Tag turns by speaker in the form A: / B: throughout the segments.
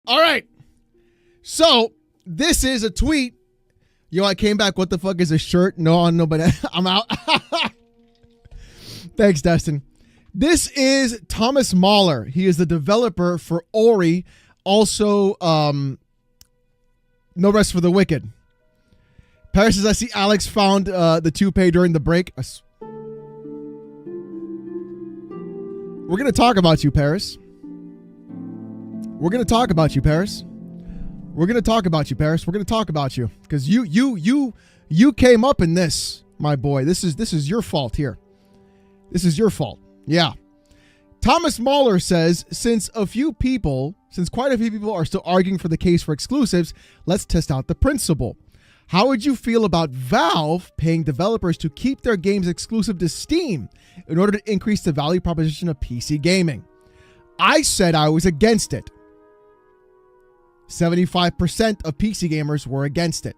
A: All right. So this is a tweet. Yo, I came back. What the fuck is a shirt? No, but I'm out. Thanks, Destin. This is Thomas Mahler. He is the developer for Ori. Also, No Rest for the Wicked. Paris says, I see Alex found the toupee during the break. We're going to talk about you, Paris. We're going to talk about you, Paris. We're going to talk about you, Paris. We're going to talk about you because you came up in this, my boy. This is your fault here. This is your fault. Yeah. Thomas Mahler says, since quite a few people are still arguing for the case for exclusives, let's test out the principle. How would you feel about Valve paying developers to keep their games exclusive to Steam in order to increase the value proposition of PC gaming? I said I was against it. 75% of PC gamers were against it.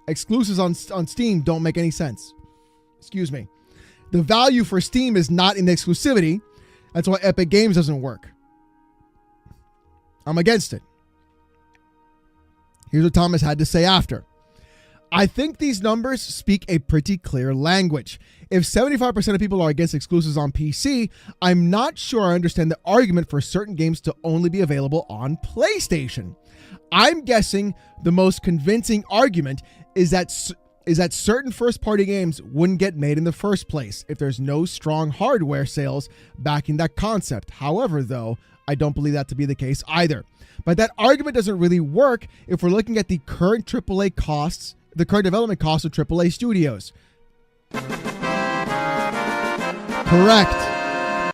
A: Exclusives on Steam don't make any sense. Excuse me. The value for Steam is not in exclusivity. That's why Epic Games doesn't work. I'm against it. Here's what Thomas had to say after. I think these numbers speak a pretty clear language. If 75% of people are against exclusives on PC, I'm not sure I understand the argument for certain games to only be available on PlayStation. I'm guessing the most convincing argument is that certain first-party games wouldn't get made in the first place if there's no strong hardware sales backing that concept. However, though, I don't believe that to be the case either. But that argument doesn't really work if we're looking at the current AAA costs, the current development costs of AAA studios.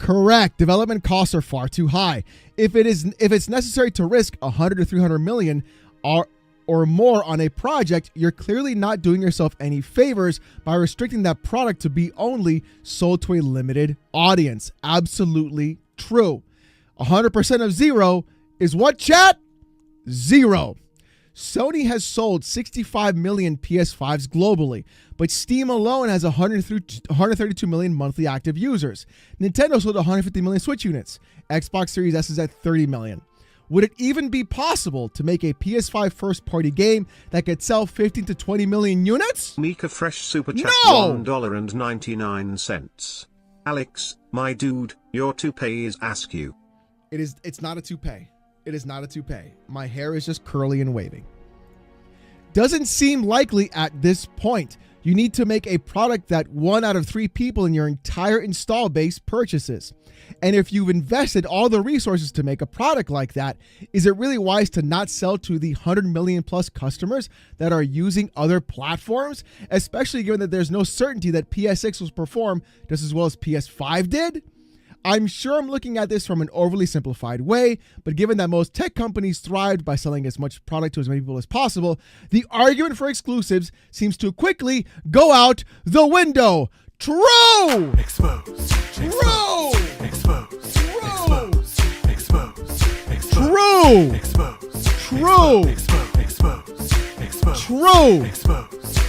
A: Correct. Development costs are far too high. If it's necessary to risk 100 to 300 million or more on a project, you're clearly not doing yourself any favors by restricting that product to be only sold to a limited audience. Absolutely true. 100% of zero is what, chat? Zero. Sony has sold 65 million PS5s globally, but Steam alone has 132 million monthly active users. Nintendo sold 150 million Switch units. Xbox Series S is at 30 million. Would it even be possible to make a PS5 first-party game that could sell 15 to 20 million units?
B: Mika Fresh Super Chat $1.99. Alex, my dude, your toupee is askew.
A: It's not a toupee. It is not a toupee. My hair is just curly and waving. Doesn't seem likely at this point. You need to make a product that 1 out of 3 people in your entire install base purchases. And if you've invested all the resources to make a product like that, is it really wise to not sell to the 100 million plus customers that are using other platforms? Especially given that there's no certainty that PS6 will perform just as well as PS5 did? I'm sure I'm looking at this from an overly simplified way, but given that most tech companies thrived by selling as much product to as many people as possible, the argument for exclusives seems to quickly go out the window. True!
C: Expose.
A: True!
C: Expose.
A: True!
C: Expose.
A: True!
C: Expose.
A: True!
C: Expose.
A: True!
C: Expose.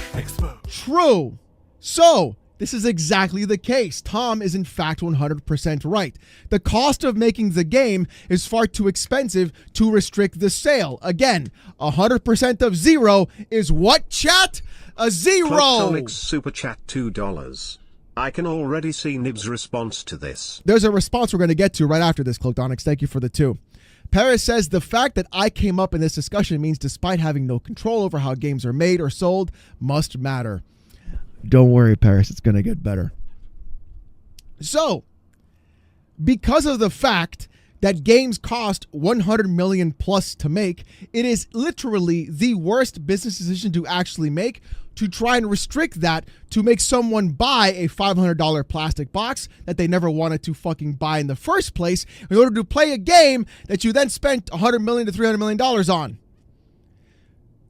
A: True. So, this is exactly the case. Tom is in fact 100% right. The cost of making the game is far too expensive to restrict the sale. Again, 100% of zero is what, chat? A zero!
B: Clocktronics Super Chat $2. I can already see Nib's response to this.
A: There's a response we're going to get to right after this, Clocktronics. Thank you for the 2. Paris says, the fact that I came up in this discussion means despite having no control over how games are made or sold must matter. Don't worry, Paris. It's going to get better. So, because of the fact that games cost 100 million plus to make, it is literally the worst business decision to actually make to try and restrict that to make someone buy a $500 plastic box that they never wanted to fucking buy in the first place in order to play a game that you then spent 100 million to $300 million on.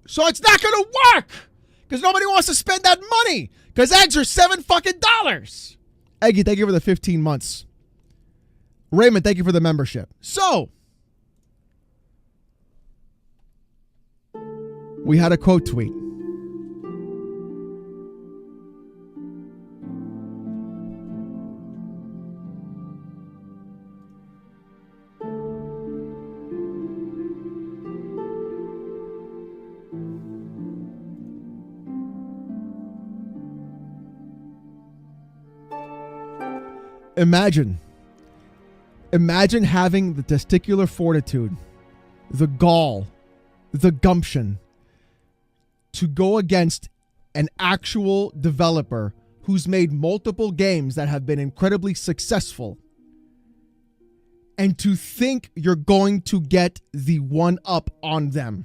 A: So it's not going to work because nobody wants to spend that money because eggs are $7 fucking dollars. Eggy, thank you for the 15 months. Raymond, thank you for the membership. So, we had a quote tweet. Imagine having the testicular fortitude, the gall, the gumption to go against an actual developer who's made multiple games that have been incredibly successful, and to think you're going to get the one up on them.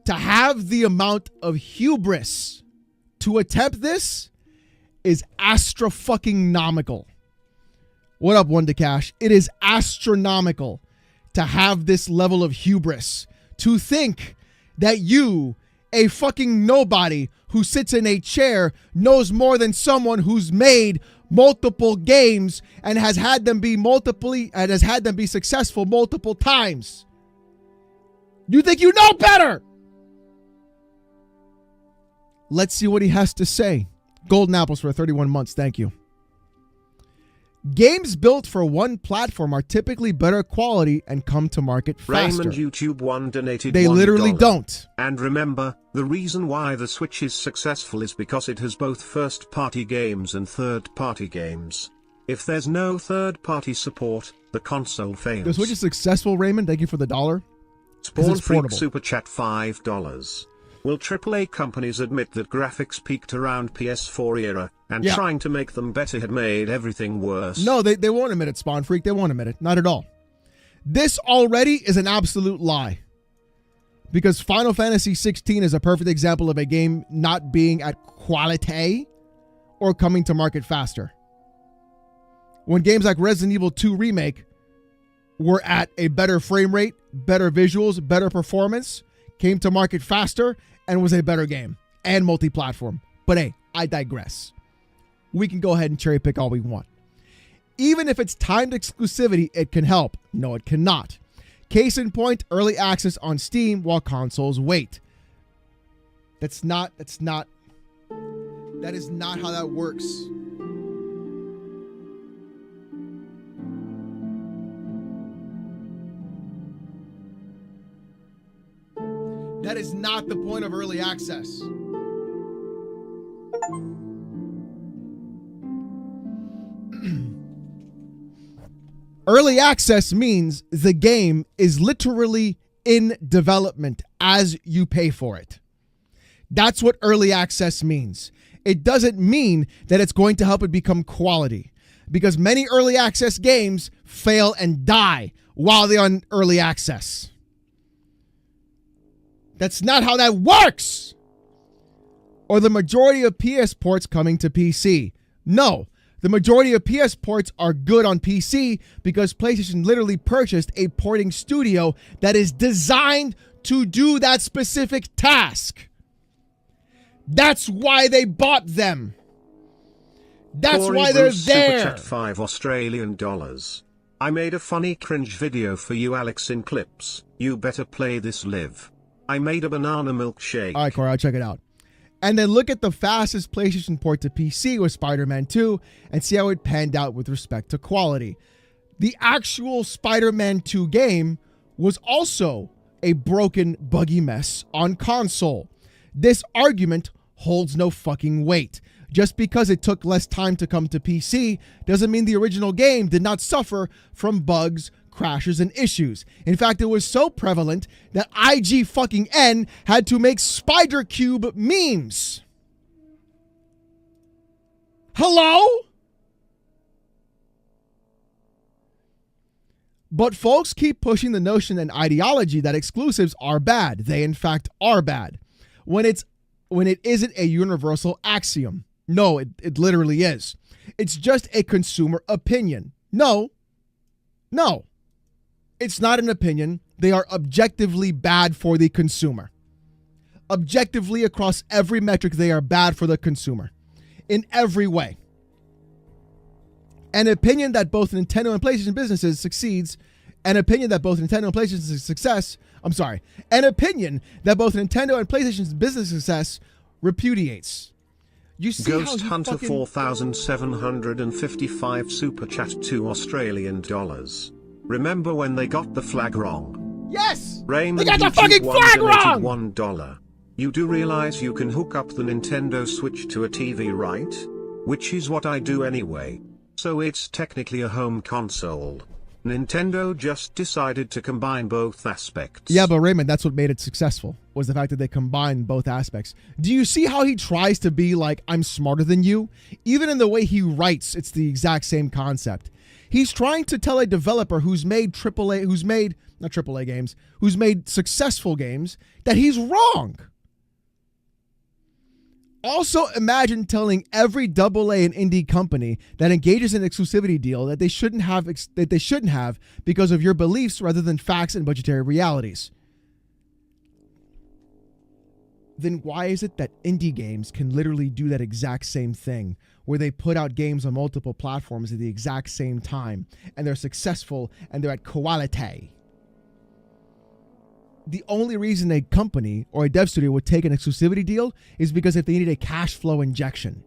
A: To have the amount of hubris to attempt this is astro-fucking-nomical. What up, Wonder Cash? It is astronomical to have this level of hubris. To think that you, a fucking nobody who sits in a chair, knows more than someone who's made multiple games and has had them be successful multiple times. You think you know better? Let's see what he has to say. Golden apples for 31 months. Thank you. Games built for one platform are typically better quality and come to market faster.
B: Raymond YouTube 1 donated
A: They
B: $1.
A: literally don't.
B: And remember, the reason why the Switch is successful is because it has both first-party games and third-party games. If there's no third-party support, the console fails.
A: The Switch is successful, Raymond. Thank you for the $1.
B: Spawn Freak Super Chat $5. Will AAA companies admit that graphics peaked around PS4 era, and trying to make them better had made everything worse?
A: No, they won't admit it, Spawn Freak. They won't admit it. Not at all. This already is an absolute lie. Because Final Fantasy 16 is a perfect example of a game not being at quality or coming to market faster. When games like Resident Evil 2 Remake were at a better frame rate, better visuals, better performance, came to market faster, and was a better game and multi-platform. But hey, I digress. We can go ahead and cherry pick all we want. Even if it's timed exclusivity, it can help. No, it cannot. Case in point, early access on Steam while consoles wait. That is not how that works. That is not the point of early access. Early access means the game is literally in development as you pay for it. That's what early access means. It doesn't mean that it's going to help it become quality, because many early access games fail and die while they're on early access. That's not how that works. Or the majority of PS ports coming to PC. No, the majority of PS ports are good on PC because PlayStation literally purchased a porting studio that is designed to do that specific task. That's why they bought them. That's
B: Corey
A: why they're
B: Bruce
A: there.
B: Super Chat $5 Australian dollars. I made a funny cringe video for you, Alex, in clips. You better play this live. I made a banana milkshake.
A: All right, Corey, I'll check it out. And then look at the fastest PlayStation port to PC with Spider-Man 2 and see how it panned out with respect to quality. The actual Spider-Man 2 game was also a broken, buggy mess on console. This argument holds no fucking weight. Just because it took less time to come to PC doesn't mean the original game did not suffer from bugs, crashes, and issues. In fact, it was so prevalent that IGN had to make Spider Cube memes. Hello? But folks keep pushing the notion and ideology that exclusives are bad. They, in fact, are bad. When it isn't a universal axiom. No, it literally is. It's just a consumer opinion. No. It's not an opinion. They are objectively bad for the consumer. Objectively, across every metric, they are bad for the consumer. In every way. An opinion that both Nintendo and PlayStation businesses succeeds. An opinion that both Nintendo and PlayStation's success. I'm sorry. An opinion that both Nintendo and PlayStation's business success repudiates. You see
B: Ghost
A: how
B: Hunter
A: fucking...
B: 4755 Super Chat $2 Australian dollars. Remember when they got the flag wrong?
A: Yes!
B: Raymond
A: They got the
B: YouTube
A: fucking flag
B: donated
A: wrong!
B: $1. You do realize you can hook up the Nintendo Switch to a TV, right? Which is what I do anyway. So it's technically a home console. Nintendo just decided to combine both aspects.
A: Yeah, but Raymond, that's what made it successful, was the fact that they combined both aspects. Do you see how he tries to be like, I'm smarter than you? Even in the way he writes, it's the exact same concept. He's trying to tell a developer who's made not AAA games, who's made successful games, that he's wrong. Also, imagine telling every AA and indie company that engages in an exclusivity deal that they shouldn't have because of your beliefs rather than facts and budgetary realities. Then why is it that indie games can literally do that exact same thing, where they put out games on multiple platforms at the exact same time, and they're successful and they're at quality? The only reason a company or a dev studio would take an exclusivity deal is because if they needed a cash flow injection.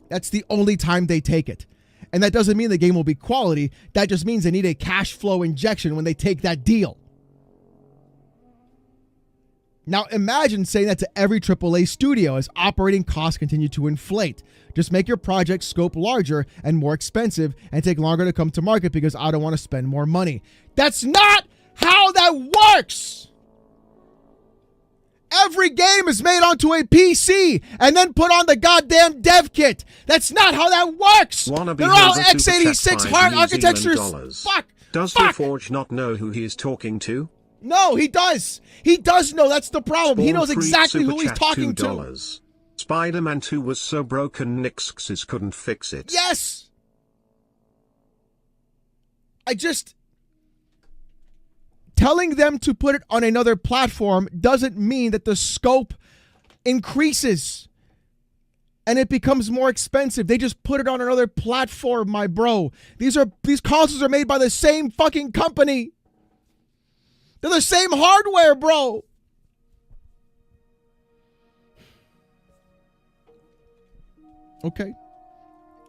A: That's the only time they take it. And that doesn't mean the game will be quality. That just means they need a cash flow injection when they take that deal. Now imagine saying that to every AAA studio as operating costs continue to inflate. Just make your project scope larger and more expensive and take longer to come to market because I don't want to spend more money. That's not how that works. Every game is made onto a PC and then put on the goddamn dev kit. That's not how that works. They're all x86 hard architectures. Fuck.
B: Does Reforge not know who he is talking to?
A: No, he does. He does know. That's the problem. He knows exactly who he's talking to.
B: Spider-Man 2 was so broken Nixxes couldn't fix it.
A: Yes. Telling them to put it on another platform doesn't mean that the scope increases and it becomes more expensive. They just put it on another platform, my bro. These consoles are made by the same fucking company. They're the same hardware, bro. Okay.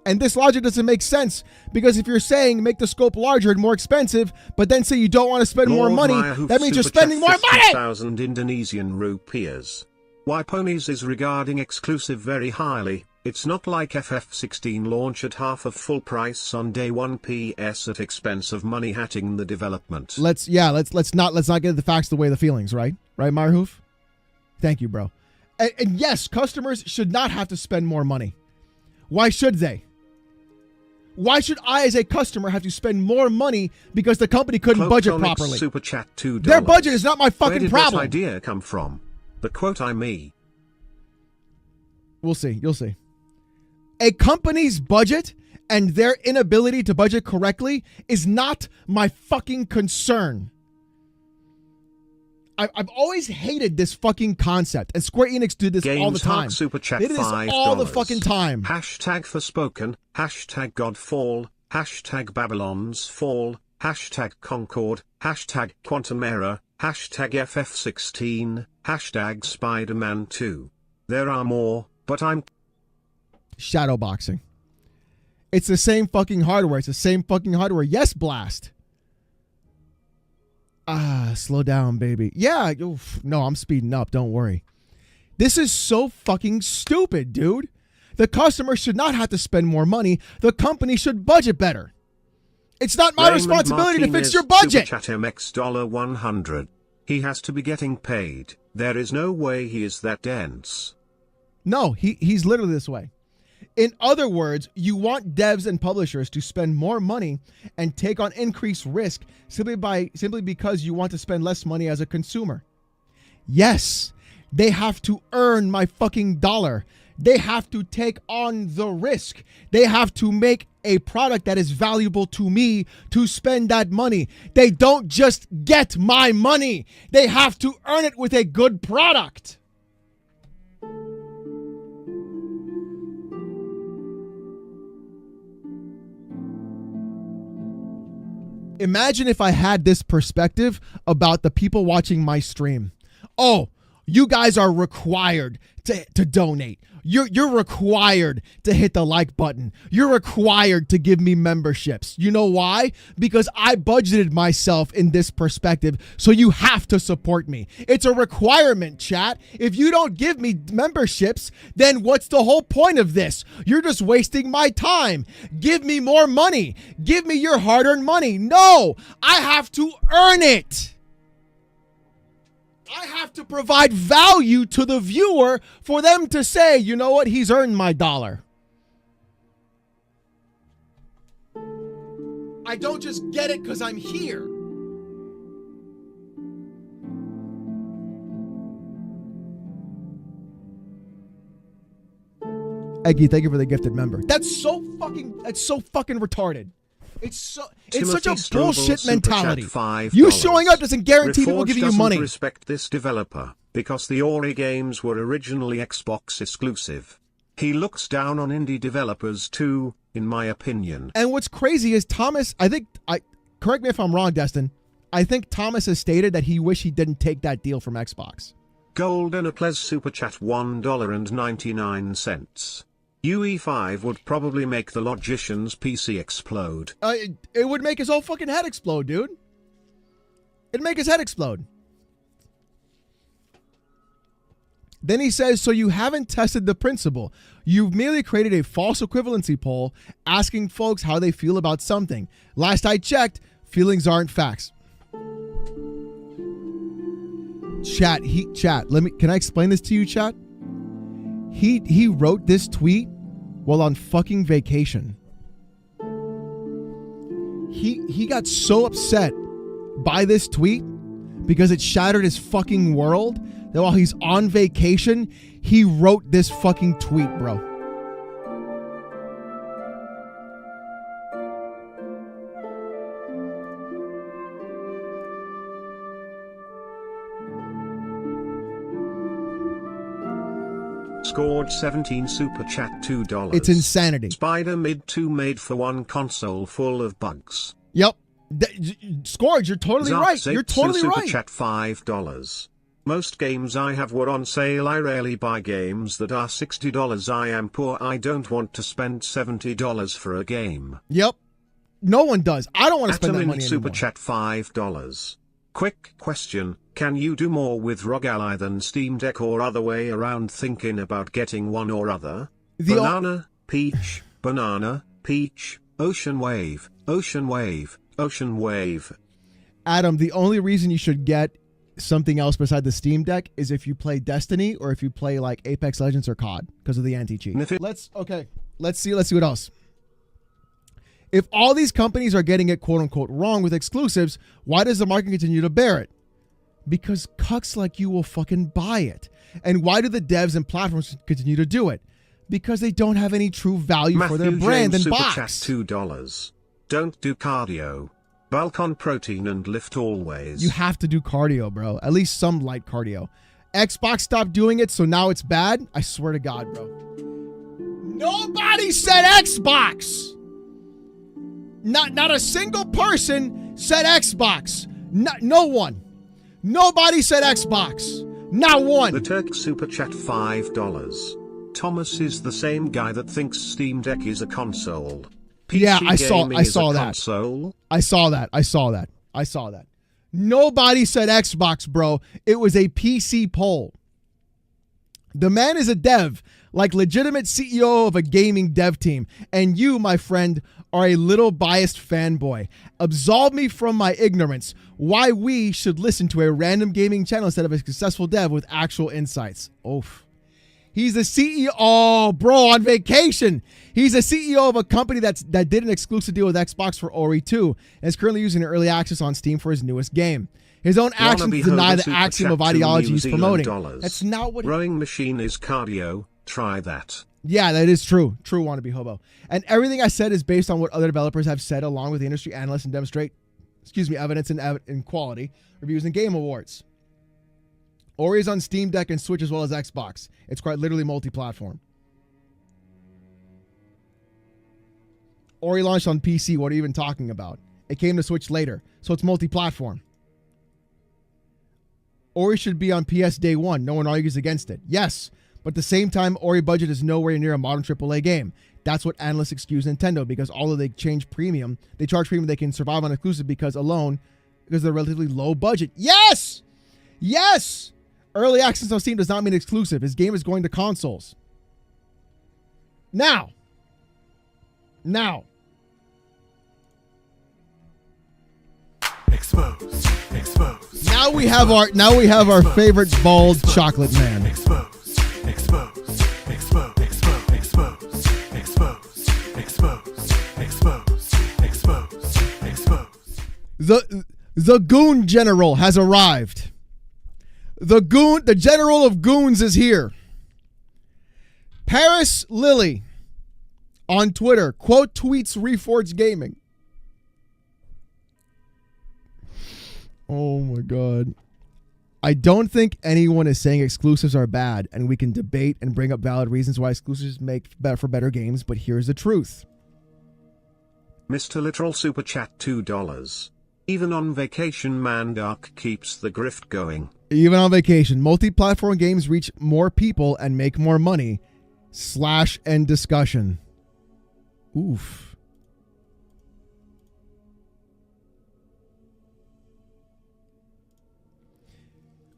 A: And this logic doesn't make sense, because if you're saying make the scope larger and more expensive, but then say you don't want to spend more money, that means you're spending more money!
B: 50,000 Indonesian rupiahs. Why Ponies is regarding exclusive very highly. It's not like FF16 launch at half of full price on day one PS at expense of money hatting the development. Let's not get the facts the way the feelings, right? Right, Marhoof? Thank you, bro. And yes, customers should not have to spend more money. Why should they? Why should I, as a customer, have to spend more money because the company couldn't budget properly? Super chat $2.
A: Their budget is not my fucking problem.
B: Where did this idea come from? The quote I me.
A: We'll see. You'll see. A company's budget and their inability to budget correctly is not my fucking concern. I've always hated this fucking concept, and Square Enix do this all the time.
B: Super chat
A: they do this all the fucking time.
B: Hashtag Forspoken, hashtag Godfall, hashtag Babylon's Fall, hashtag Concord, hashtag Quantum Error, hashtag FF16, hashtag Spider-Man 2. There are more, but I'm... Shadowboxing. It's the same fucking hardware. It's the same fucking hardware. Yes, Blast. Slow down, baby. Yeah, no, I'm speeding up. Don't worry. This is so fucking stupid, dude. The customer should not have to spend more money. The company should budget better. It's not my responsibility to fix your budget. Super chat MX $100. He has to be getting paid. There is no way he is that dense.
A: No, he's literally this way. In other words, you want devs and publishers to spend more money and take on increased risk simply because you want to spend less money as a consumer. Yes, they have to earn my fucking dollar. They have to take on the risk. They have to make a product that is valuable to me to spend that money. They don't just get my money. They have to earn it with a good product. Imagine if I had this perspective about the people watching my stream. Oh, You guys are required to donate. You're required to hit the like button. You're required to give me memberships. You know why? Because I budgeted myself in this perspective, so you have to support me. It's a requirement, chat. If you don't give me memberships, then what's the whole point of this? You're just wasting my time. Give me more money. Give me your hard-earned money. No, I have to earn it. I have to provide value to the viewer for them to say, you know what, he's earned my dollar. I don't just get it because I'm here. Eggy, thank you for the gifted member. That's so fucking retarded. It's such a bullshit mentality. You showing up doesn't guarantee people giving you money.
B: Respect this developer because the Ori games were originally Xbox exclusive. He looks down on indie developers too, in my opinion.
A: And what's crazy is Thomas, correct me if I'm wrong, Destin, I think Thomas has stated that he wished he didn't take that deal from Xbox.
B: Golden Applause Super Chat $1.99. UE5 would probably make the logician's PC explode.
A: It would make his whole fucking head explode, dude. It'd make his head explode. Then he says, so you haven't tested the principle. You've merely created a false equivalency poll asking folks how they feel about something. Last I checked, feelings aren't facts. Chat, can I explain this to you, chat? He wrote this tweet while on fucking vacation. He got so upset by this tweet because it shattered his fucking world that while he's on vacation, he wrote this fucking tweet, bro.
B: Scored 17 super chat $2.
A: It's insanity.
B: Spider Mid 2 made for one console full of bugs.
A: Yep. Scourge, you're totally right. You're totally
B: super
A: right.
B: Chat $5. Most games I have were on sale. I rarely buy games that are $60. I am poor. I don't want to spend $70 for a game.
A: Yep. No one does. I don't want to spend that money
B: super
A: anymore.
B: Chat $5. Quick question. Can you do more with ROG Ally than Steam Deck or other way around? Thinking about getting one or other? Banana, peach, banana, peach, ocean wave, ocean wave, ocean wave.
A: Adam, the only reason you should get something else beside the Steam Deck is if you play Destiny or if you play like Apex Legends or COD because of the anti-cheat. Let's see what else. If all these companies are getting it quote unquote wrong with exclusives, why does the market continue to bear it? Because cucks like you will fucking buy it. And why do the devs and platforms continue to do it? Because they don't have any true value for their brand and box.
B: Chat $2. Don't do cardio. Bulk on protein and lift always.
A: You have to do cardio, bro. At least some light cardio. Xbox stopped doing it, so now it's bad? I swear to God, bro. Nobody said Xbox! Not a single person said Xbox. No one. Nobody said Xbox. Not one.
B: The Turk Super Chat $5. Thomas is the same guy that thinks Steam Deck is a console. PC
A: yeah, I saw that.
B: Console?
A: I saw that. Nobody said Xbox, bro. It was a PC poll. The man is a dev, like legitimate CEO of a gaming dev team. And you, my friend, are a little biased fanboy. Absolve me from my ignorance. Why we should listen to a random gaming channel instead of a successful dev with actual insights. Oof. He's the CEO, oh, bro, on vacation. He's the CEO of a company that did an exclusive deal with Xbox for Ori 2 and is currently using early access on Steam for his newest game. His own actions deny the axiom of ideology he's promoting. That's not what...
B: Rowing machine is cardio. Try that.
A: Yeah, that is true. True wannabe hobo. And everything I said is based on what other developers have said along with the industry analysts and demonstrate, evidence and quality reviews and game awards. Ori is on Steam Deck and Switch as well as Xbox. It's quite literally multi-platform. Ori launched on PC. What are you even talking about? It came to Switch later, so it's multi-platform. Ori should be on PS day one. No one argues against it. Yes, but at the same time, Ori budget is nowhere near a modern AAA game. That's what analysts excuse Nintendo, because although they charge premium, they can survive on exclusive because they're relatively low budget. Yes! Yes! Early access on Steam does not mean exclusive. His game is going to consoles. Now.
C: Exposed. Exposed.
A: Now we have our favorite bald chocolate man.
C: Exposed. Exposed. Exposed. Exposed. Exposed. Exposed. Exposed. Exposed. Exposed. Exposed.
A: The Goon General has arrived. The General of Goons is here. Paris Lily on Twitter quote tweets Reforge Gaming. Oh my God. I don't think anyone is saying exclusives are bad, and we can debate and bring up valid reasons why exclusives make for better games, but here's the truth.
B: Mr. Literal Super Chat $2. Even on vacation, Mandark keeps the grift going.
A: Even on vacation, multi-platform games reach more people and make more money. / end discussion. Oof.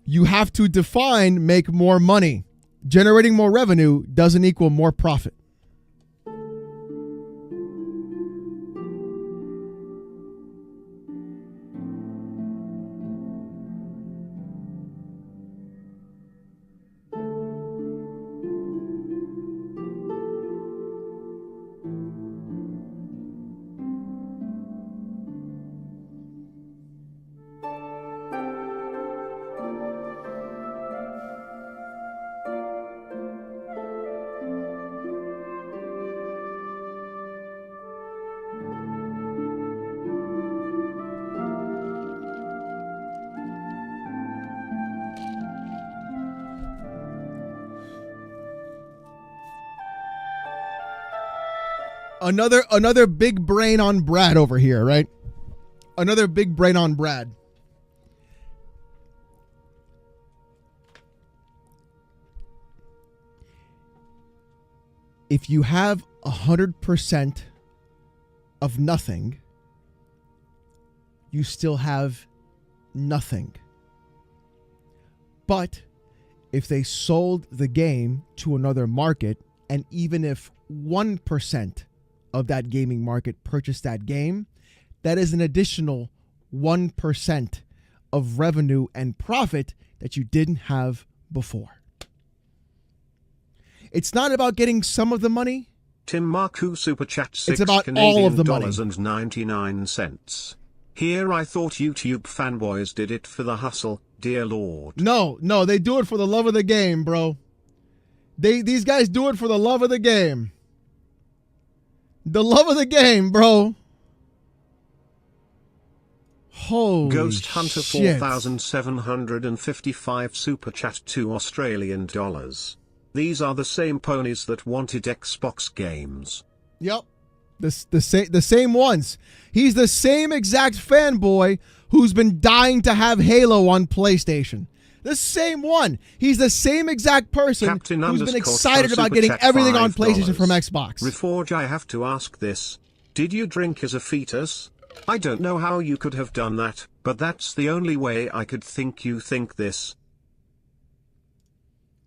A: You have to define make more money. Generating more revenue doesn't equal more profit. Another big brain on Brad over here, right? Another big brain on Brad. If you have 100% of nothing, you still have nothing. But if they sold the game to another market, and even if 1% of that gaming market purchased that game, that is an additional 1% of revenue and profit that you didn't have before. It's not about getting some of the money.
B: Tim Marku Super Chat 6
A: It's about all of the money.
B: and 99 cents. Here I thought YouTube fanboys did it for the hustle, dear Lord.
A: No, they do it for the love of the game, bro. These guys do it for the love of the game. The love of the game, bro. Holy
B: Ghost Hunter
A: shit.
B: 4755 Super Chat $2. These are the same ponies that wanted Xbox games.
A: Yep. The same ones. He's the same exact fanboy who's been dying to have Halo on PlayStation. The same one. He's the same exact person
B: Captain
A: who's been
B: _
A: excited about
B: Super
A: getting
B: Chat
A: everything on
B: $5.
A: PlayStation from Xbox.
B: Reforge, I have to ask this. Did you drink as a fetus? I don't know how you could have done that, but that's the only way I could think you think this.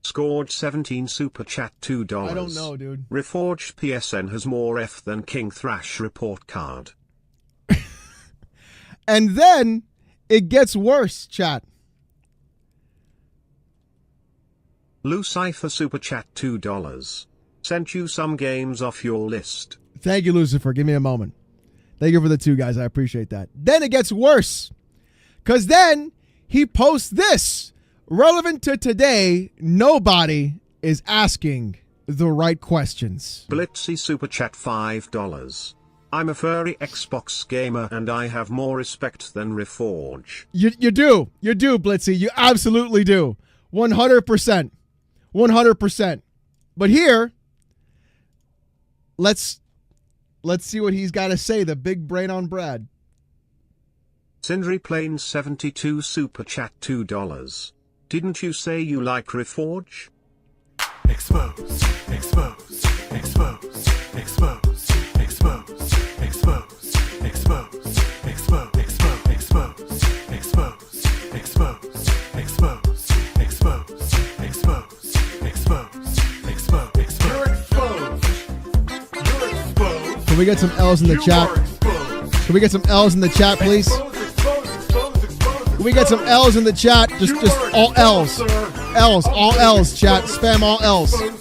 B: Scourge 17 Super Chat $2.
A: I don't know, dude.
B: Reforged PSN has more F than King Thrash report card.
A: And then it gets worse, chat.
B: Lucifer Super Chat $2. Sent you some games off your list.
A: Thank you, Lucifer. Give me a moment. Thank you for the 2 guys. I appreciate that. Then it gets worse. Because then he posts this. Relevant to today, nobody is asking the right questions.
B: Blitzy Super Chat $5. I'm a furry Xbox gamer and I have more respect than Reforge.
A: You do. You do, Blitzy. You absolutely do. 100%. 100%. But here, let's see what he's got to say. The big brain on Brad.
B: Sindri Plains 72 Super Chat $2. Didn't you say you like Reforge?
C: Expose, expose, expose, expose, expose, expose, expose, expose, expose, expose, expose, expose, expose, expose, expose, expose, expose. You're exposed. You're exposed.
A: Can we get some L's in the chat? Can we get some L's in the chat, please? Can we get some L's in the chat? Just all L's. L's, all L's, chat. Spam all L's.